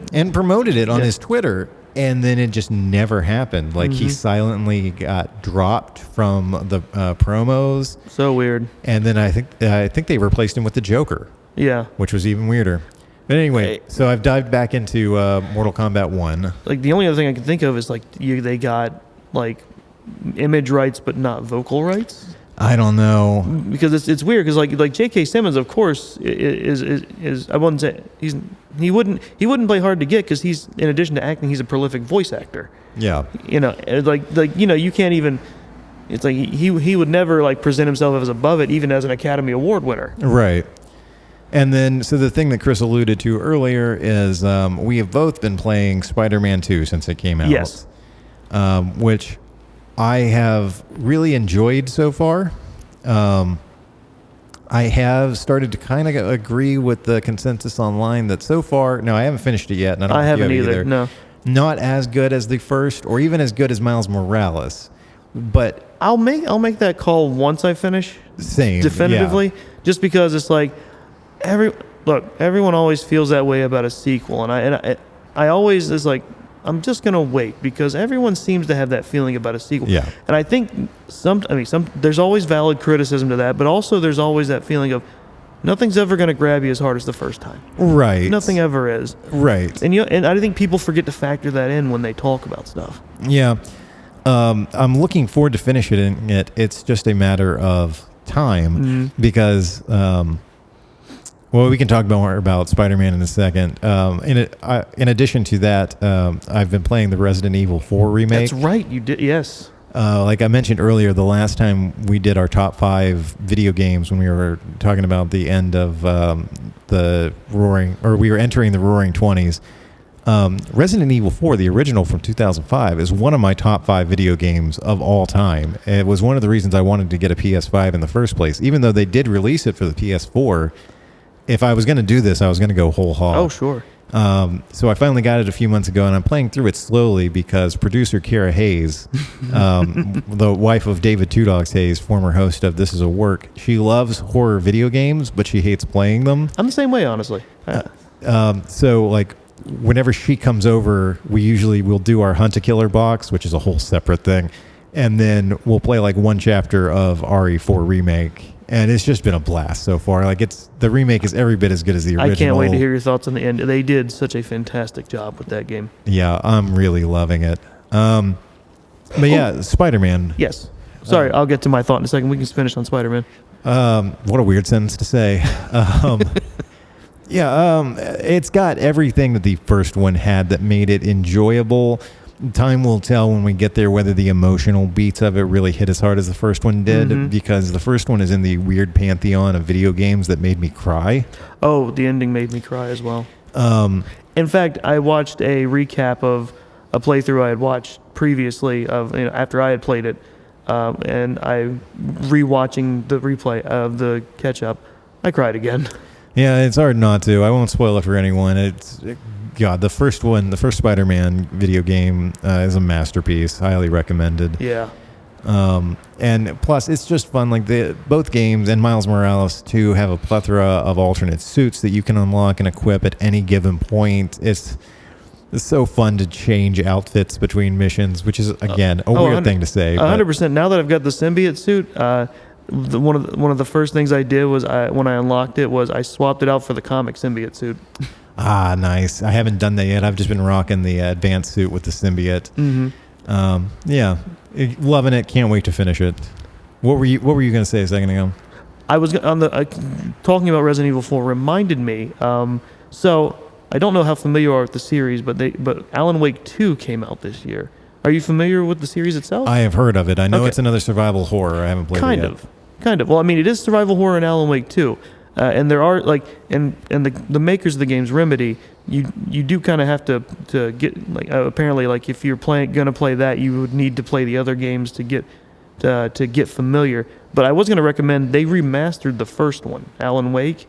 On his Twitter. and then it just never happened. Like he silently got dropped from the promos, So weird. and then I think they replaced him with the Joker, Yeah. which was even weirder. But anyway, so I've dived back into Mortal Kombat 1. Like the only other thing I can think of is like they got like image rights but not vocal rights. I don't know. Because it's weird because like J.K. Simmons, of course, is I wouldn't say he wouldn't play hard to get because he's, in addition to acting, he's a prolific voice actor. Yeah. You know, like you can't even. It's like he would never like present himself as above it, even as an Academy Award winner. Right. And then, so the thing that Chris alluded to earlier is we have both been playing Spider-Man 2 since it came out. Yes. Which I have really enjoyed so far. I have started to kind of agree with the consensus online that so far, no, I haven't finished it yet. And I haven't think you have either. No. Not as good as the first, or even as good as Miles Morales. But I'll make that call once I finish. Same, definitively, yeah. just because it's like everyone always feels that way about a sequel, and I always is like, I'm just gonna wait because everyone seems to have that feeling about a sequel. Yeah. And I think there's always valid criticism to that, but also there's always that feeling of nothing's ever gonna grab you as hard as the first time. Right. Nothing ever is. Right. And I think people forget to factor that in when they talk about stuff. Yeah. I'm looking forward to finishing it. It's just a matter of time because, well, we can talk more about Spider-Man in a second. In addition to that, I've been playing the Resident Evil 4 remake. That's right, you did. Yes. Like I mentioned earlier, the last time we did our top 5 video games when we were talking about the end of we were entering the Roaring 20s. Resident Evil 4, the original from 2005, is one of my top 5 video games of all time. It was one of the reasons I wanted to get a PS5 in the first place. Even though they did release it for the PS4, if I was going to do this, I was going to go whole hog. Oh, sure. So I finally got it a few months ago, and I'm playing through it slowly because producer Kara Hayes, the wife of David Two Dogs Hayes, former host of This Is a Work, she loves horror video games, but she hates playing them. I'm the same way, honestly. So, like, whenever she comes over, we'll do our Hunt a Killer box, which is a whole separate thing, and then we'll play like one chapter of RE4 remake. And it's just been a blast so far. Like the remake is every bit as good as the original. I can't wait to hear your thoughts on the end. They did such a fantastic job with that game. Yeah, I'm really loving it. But yeah, Spider-Man. Yes. Sorry, I'll get to my thought in a second. We can finish on Spider-Man. What a weird sentence to say. It's got everything that the first one had that made it enjoyable. Time will tell when we get there whether the emotional beats of it really hit as hard as the first one did, because the first one is in the weird pantheon of video games that made me cry. Oh, the ending made me cry as well. In fact, I watched a recap of a playthrough I had watched previously after I had played it, and I rewatching the replay of the catch-up. I cried again. Yeah, it's hard not to. I won't spoil it for anyone. God, the first Spider-Man video game is a masterpiece. Highly recommended. Yeah. And plus, it's just fun. Like both games and Miles Morales too have a plethora of alternate suits that you can unlock and equip at any given point. It's so fun to change outfits between missions, which is again a weird thing to say. 100%. Now that I've got the symbiote suit, one of the first things I did was when I unlocked it was I swapped it out for the comic symbiote suit. Ah, nice. I haven't done that yet. I've just been rocking the advanced suit with the symbiote. Yeah, loving it. Can't wait to finish it. What were you going to say a second ago? I was talking about Resident Evil 4 reminded me. So I don't know how familiar you are with the series, but Alan Wake 2 came out this year. Are you familiar with the series itself? I have heard of it. I know it's another survival horror. I haven't played it yet. Kind of. Well, I mean, it is survival horror in Alan Wake 2. And there are the makers of the games, Remedy, you do kind of have to get apparently if you're gonna play that, you would need to play the other games to get familiar. But I was gonna recommend they remastered the first one, Alan Wake,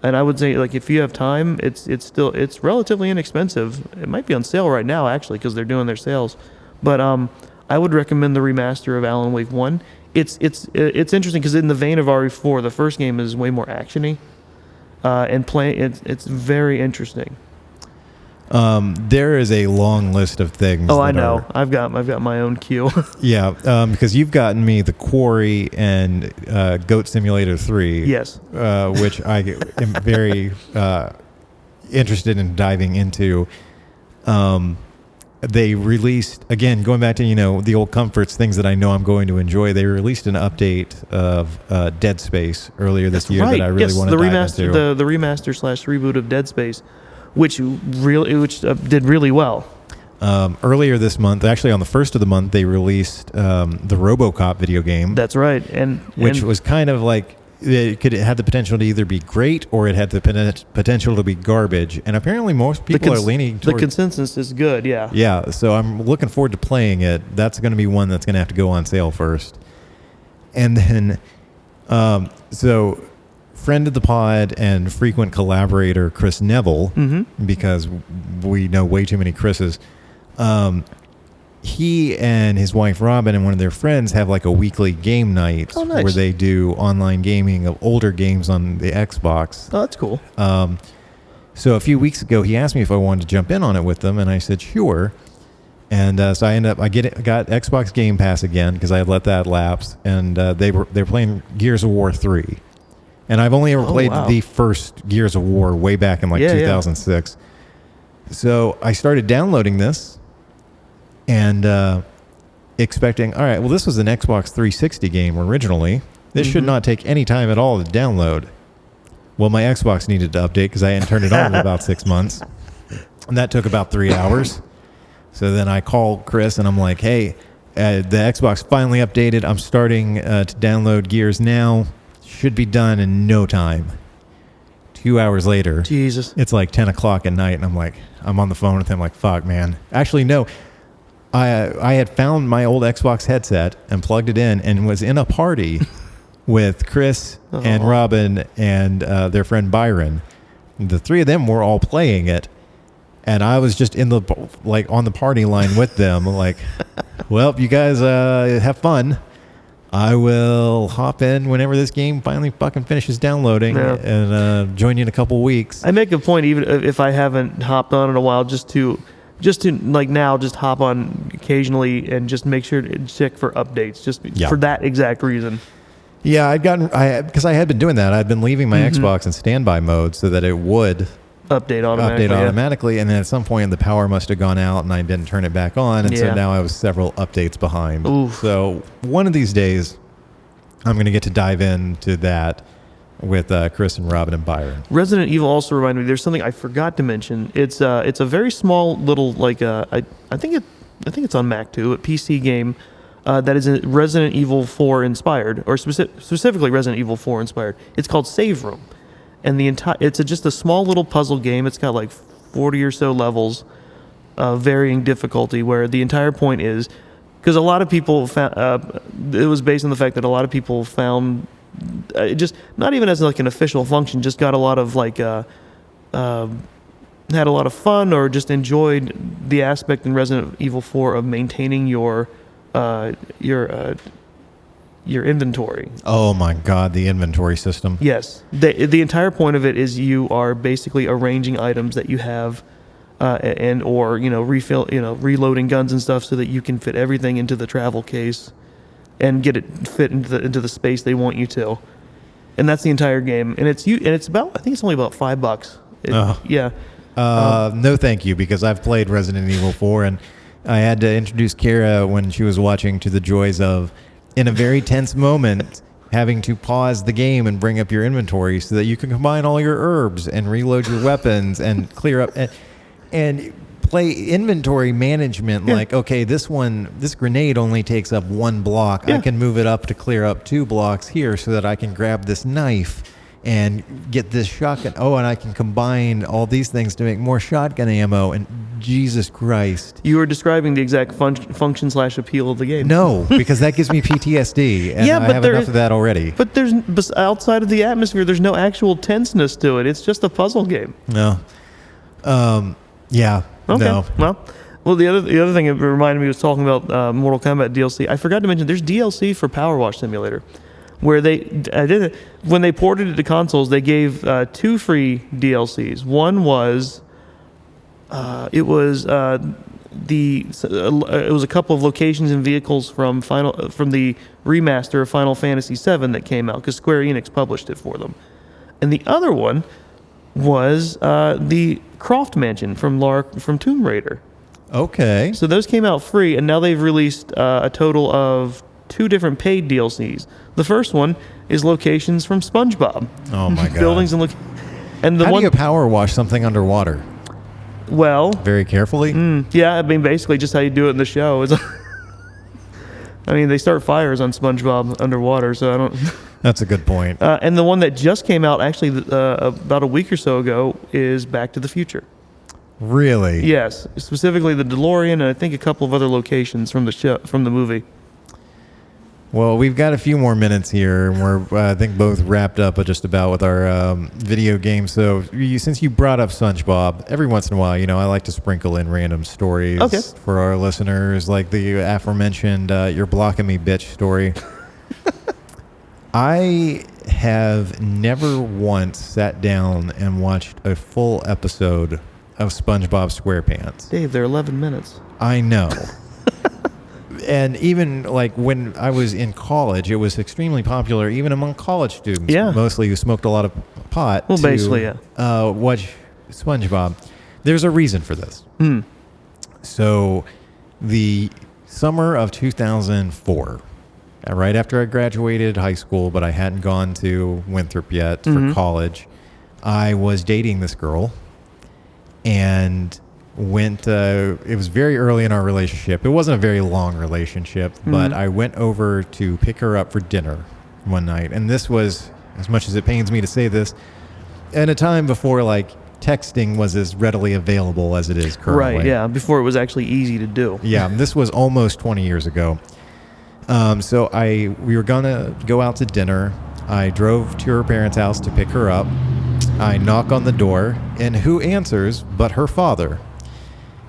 and I would say if you have time, it's relatively inexpensive. It might be on sale right now actually because they're doing their sales, but I would recommend the remaster of Alan Wake 1. It's interesting because in the vein of RE4, the first game is way more actiony, and it's very interesting. There is a long list of things. Oh, I know. I've got my own queue. Yeah, because you've gotten me The Quarry and Goat Simulator 3. Yes. Which I am very interested in diving into. They released, again, going back to, the old comforts, things that I know I'm going to enjoy. They released an update of Dead Space earlier this year that I really want to dive into. The remaster / reboot of Dead Space, which did really well. Earlier this month, actually on the first of the month, they released the RoboCop video game. That's right, which was kind of like it had the potential to either be great or it had the potential to be garbage. And apparently, most people are leaning toward the consensus is good. Yeah. Yeah. So I'm looking forward to playing it. That's going to be one that's going to have to go on sale first. And then, so friend of the pod and frequent collaborator Chris Neville, because we know way too many Chris's. He and his wife Robin and one of their friends have like a weekly game night where they do online gaming of older games on the Xbox. Oh, that's cool. So a few weeks ago, he asked me if I wanted to jump in on it with them, and I said sure. And so I got Xbox Game Pass again because I had let that lapse, and they're playing Gears of War 3. And I've only ever played the first Gears of War way back in 2006. Yeah. So I started downloading this. And expecting, all right, well, this was an Xbox 360 game originally. This should not take any time at all to download. Well, my Xbox needed to update because I hadn't turned it on in about 6 months. And that took about 3 hours. So then I called Chris and I'm like, hey, the Xbox finally updated. I'm starting to download Gears now. Should be done in no time. 2 hours later, Jesus, it's like 10 o'clock at night. And I'm on the phone with him like, fuck, man. Actually, no. I had found my old Xbox headset and plugged it in and was in a party with Chris and Robin and their friend Byron. The three of them were all playing it, and I was just on the party line with them. Like, well, you guys have fun. I will hop in whenever this game finally fucking finishes downloading and join you in a couple weeks. I make a point, even if I haven't hopped on in a while, just to like now, just hop on occasionally and just make sure to check for updates, for that exact reason. Yeah, because I had been doing that. I'd been leaving my Xbox in standby mode so that it would update automatically. And then at some point the power must have gone out and I didn't turn it back on, and so now I was several updates behind. Oof. So one of these days, I'm going to get to dive into that with Chris and Robin and Byron. Resident Evil also reminded me. There's something I forgot to mention. It's a very small little I think it's on Mac too, a PC game that is Resident Evil 4 inspired, or specifically Resident Evil 4 inspired. It's called Save Room, and it's just a small little puzzle game. It's got like 40 or so levels, varying difficulty. Where the entire point is, because a lot of people found it was based on the fact that a lot of people found. Just not even as like an official function, just got a lot of had a lot of fun or just enjoyed the aspect in Resident Evil 4 of maintaining your inventory. Oh my God, the inventory system. Yes, the entire point of it is you are basically arranging items that you have, reloading guns and stuff so that you can fit everything into the travel case. And get it fit into the space they want you to, and that's the entire game. And it's about, I think it's only about $5. Yeah. No, thank you, because I've played Resident Evil 4, and I had to introduce Kara when she was watching to the joys of, in a very tense moment, having to pause the game and bring up your inventory so that you can combine all your herbs and reload your weapons and clear up and play inventory management. Like, okay, this grenade only takes up 1 block. I can move it up to clear up 2 blocks here so that I can grab this knife and get this shotgun. Oh, and I can combine all these things to make more shotgun ammo. And Jesus Christ. You were describing the exact function / appeal of the game. No, because that gives me PTSD, and I have enough of that already. But outside of the atmosphere, there's no actual tenseness to it. It's just a puzzle game. No. Yeah. Okay. No. Well, the other thing it reminded me was talking about Mortal Kombat DLC. I forgot to mention there's DLC for Power Wash Simulator, where when they ported it to consoles, they gave 2 free DLCs. One was It was it was a couple of locations and vehicles from the remaster of Final Fantasy VII that came out because Square Enix published it for them, and the other one was the Croft Mansion from Tomb Raider. Okay. So those came out free, and now they've released a total of 2 different paid DLCs. The first one is locations from SpongeBob. Oh my god. Buildings and and the How one do you power wash something underwater? well, Very carefully. yeah, I mean basically just how you do it in the show is. I mean, they start fires on SpongeBob underwater, so I don't. That's a good point. And the one that just came out actually about a week or so ago is Back to the Future. Really? Yes, specifically the DeLorean, and I think a couple of other locations from the movie. Well, we've got a few more minutes here, and we're I think both wrapped up just about with our video game. So, since you brought up SpongeBob, every once in a while, I like to sprinkle in random stories for our listeners, like the aforementioned "You're blocking me, bitch" story. I have never once sat down and watched a full episode of SpongeBob SquarePants. Dave, they're 11 minutes. I know. And even like when I was in college, it was extremely popular even among college students, mostly who smoked a lot of pot. Well, basically, yeah. Watch SpongeBob. There's a reason for this. So the summer of 2004, right after I graduated high school, but I hadn't gone to Winthrop yet for college, I was dating this girl and went, it was very early in our relationship. It wasn't a very long relationship, but I went over to pick her up for dinner one night. And this was, as much as it pains me to say this, at a time before like texting was as readily available as it is currently. Right, yeah, before it was actually easy to do. Yeah, this was almost 20 years ago. So we were gonna go out to dinner. I drove to her parents' house to pick her up. I knock on the door, and who answers but her father,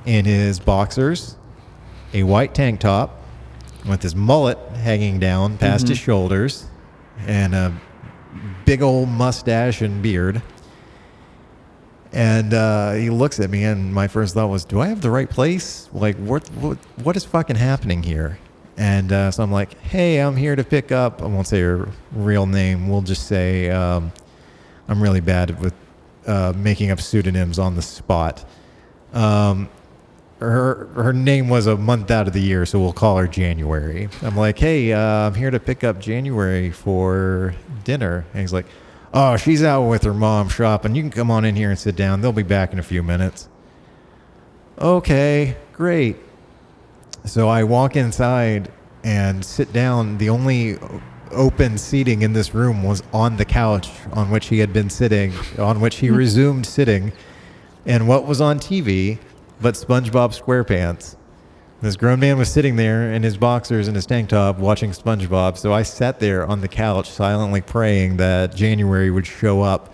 in his boxers, a white tank top, with his mullet hanging down past his shoulders, and a big old mustache and beard. And he looks at me, and my first thought was, do I have the right place? Like, what is fucking happening here? And so I'm like, hey, I'm here to pick up. I won't say her real name. We'll just say I'm really bad with making up pseudonyms on the spot. Her name was a month out of the year, so we'll call her January. I'm like, hey, I'm here to pick up January for dinner. And he's like, oh, she's out with her mom shopping. You can come on in here and sit down. They'll be back in a few minutes. Okay, great. So I walk inside and sit down. The only open seating in this room was on the couch on which he had been sitting, on which he resumed sitting. And what was on TV but SpongeBob SquarePants? This grown man was sitting there in his boxers and his tank top watching SpongeBob. So I sat there on the couch silently praying that January would show up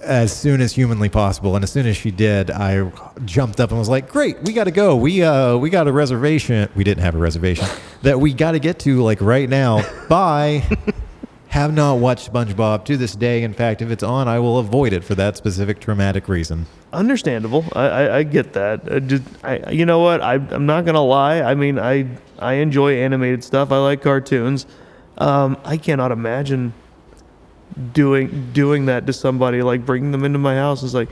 as soon as humanly possible. And as soon as she did, I jumped up and was like, great, we got to go. We got a reservation. We didn't have a reservation that we got to get to like right now. Bye. Have not watched SpongeBob to this day. In fact, if it's on, I will avoid it for that specific traumatic reason. Understandable. I get that. You know what? I'm not going to lie. I mean, I enjoy animated stuff. I like cartoons. I cannot imagine doing that to somebody, like bringing them into my house. It's like,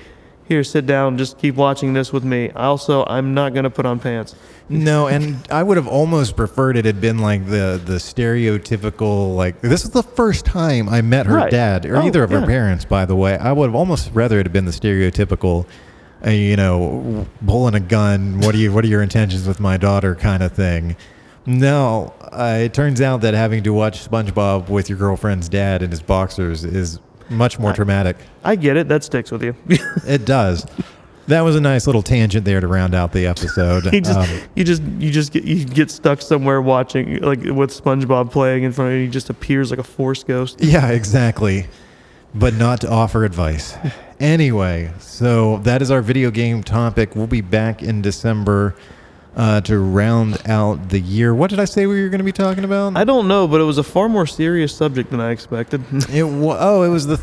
here, sit down, just keep watching this with me. I'm not going to put on pants. No, and I would have almost preferred it had been like the stereotypical, like, this is the first time I met her dad, or either of her parents, by the way. I would have almost rather it had been the stereotypical, pulling a gun, what are your intentions with my daughter kind of thing. No, it turns out that having to watch SpongeBob with your girlfriend's dad in his boxers is much more traumatic. I get it. That sticks with you. It does. That was a nice little tangent there to round out the episode. You get stuck somewhere watching, like with SpongeBob playing in front of you. He just appears like a Force ghost. Yeah, exactly. But not to offer advice. Anyway, so that is our video game topic. We'll be back in December to round out the year. What did I say we were going to be talking about? I don't know, but it was a far more serious subject than I expected. It was the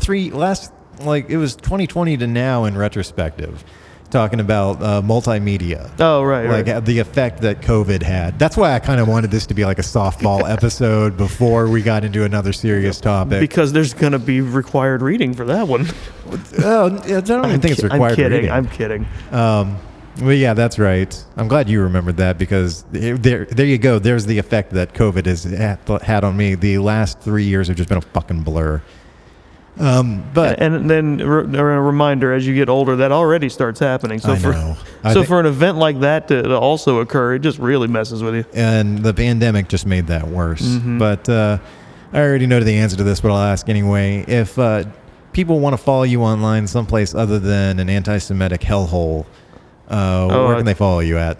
it was 2020 to now in retrospective. talking about multimedia. Oh, right. Like right. the effect that COVID had. That's why I kind of wanted this to be like a softball episode before we got into another serious topic. Because there's going to be required reading for that one. Oh, I don't even think it's required reading. I'm kidding. Well, yeah, that's right. I'm glad you remembered that because there you go. There's the effect that COVID has had on me. The last 3 years have just been a fucking blur. But and then a reminder, as you get older, that already starts happening. So for an event like that to also occur, it just really messes with you. And the pandemic just made that worse. Mm-hmm. But I already know the answer to this, but I'll ask anyway. If people want to follow you online someplace other than an anti-Semitic hellhole, where can they follow you at?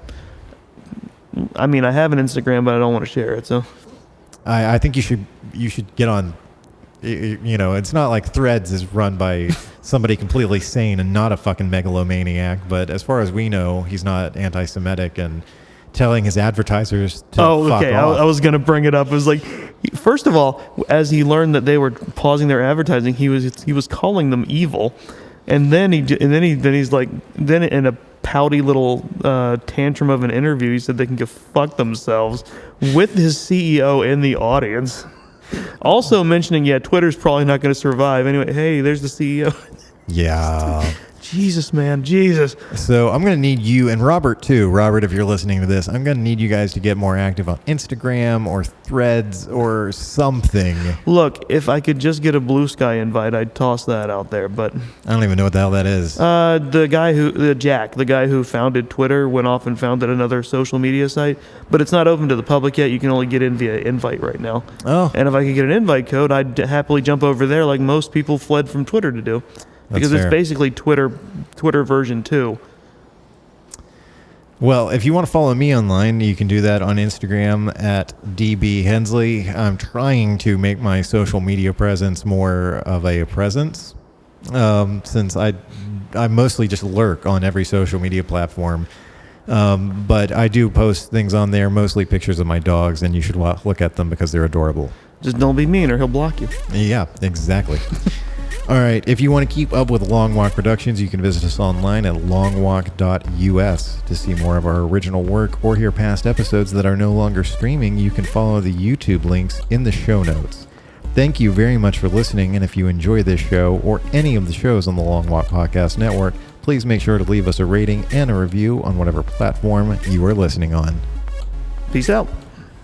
I mean, I have an Instagram, but I don't want to share it. So I think you should get on. You know, it's not like Threads is run by somebody completely sane and not a fucking megalomaniac. But as far as we know, he's not anti-Semitic and telling his advertisers to fuck off. I was going to bring it up. It was like, first of all, as he learned that they were pausing their advertising, he was calling them evil, and then he's like, then in a pouty little tantrum of an interview, he said they can go fuck themselves with his CEO in the audience. Also mentioning, Twitter's probably not going to survive. Anyway, hey, there's the CEO. Yeah. Jesus, man. Jesus. So I'm going to need you, and Robert too. Robert, if you're listening to this, I'm going to need you guys to get more active on Instagram or Threads or something. Look, if I could just get a Blue Sky invite, I'd toss that out there, but I don't even know what the hell that is. The guy who founded Twitter, went off and founded another social media site, but it's not open to the public yet. You can only get in via invite right now. Oh. And if I could get an invite code, I'd happily jump over there like most people fled from Twitter to do. Because it's basically Twitter version 2. Well, if you want to follow me online, you can do that on Instagram at DB Hensley. I'm trying to make my social media presence more of a presence, since I mostly just lurk on every social media platform. But I do post things on there, mostly pictures of my dogs, and you should look at them because they're adorable. Just don't be mean or he'll block you. Yeah, exactly. All right, if you want to keep up with Long Walk Productions, you can visit us online at longwalk.us to see more of our original work or hear past episodes that are no longer streaming. You can follow the YouTube links in the show notes. Thank you very much for listening, and if you enjoy this show or any of the shows on the Long Walk Podcast Network, please make sure to leave us a rating and a review on whatever platform you are listening on. Peace out.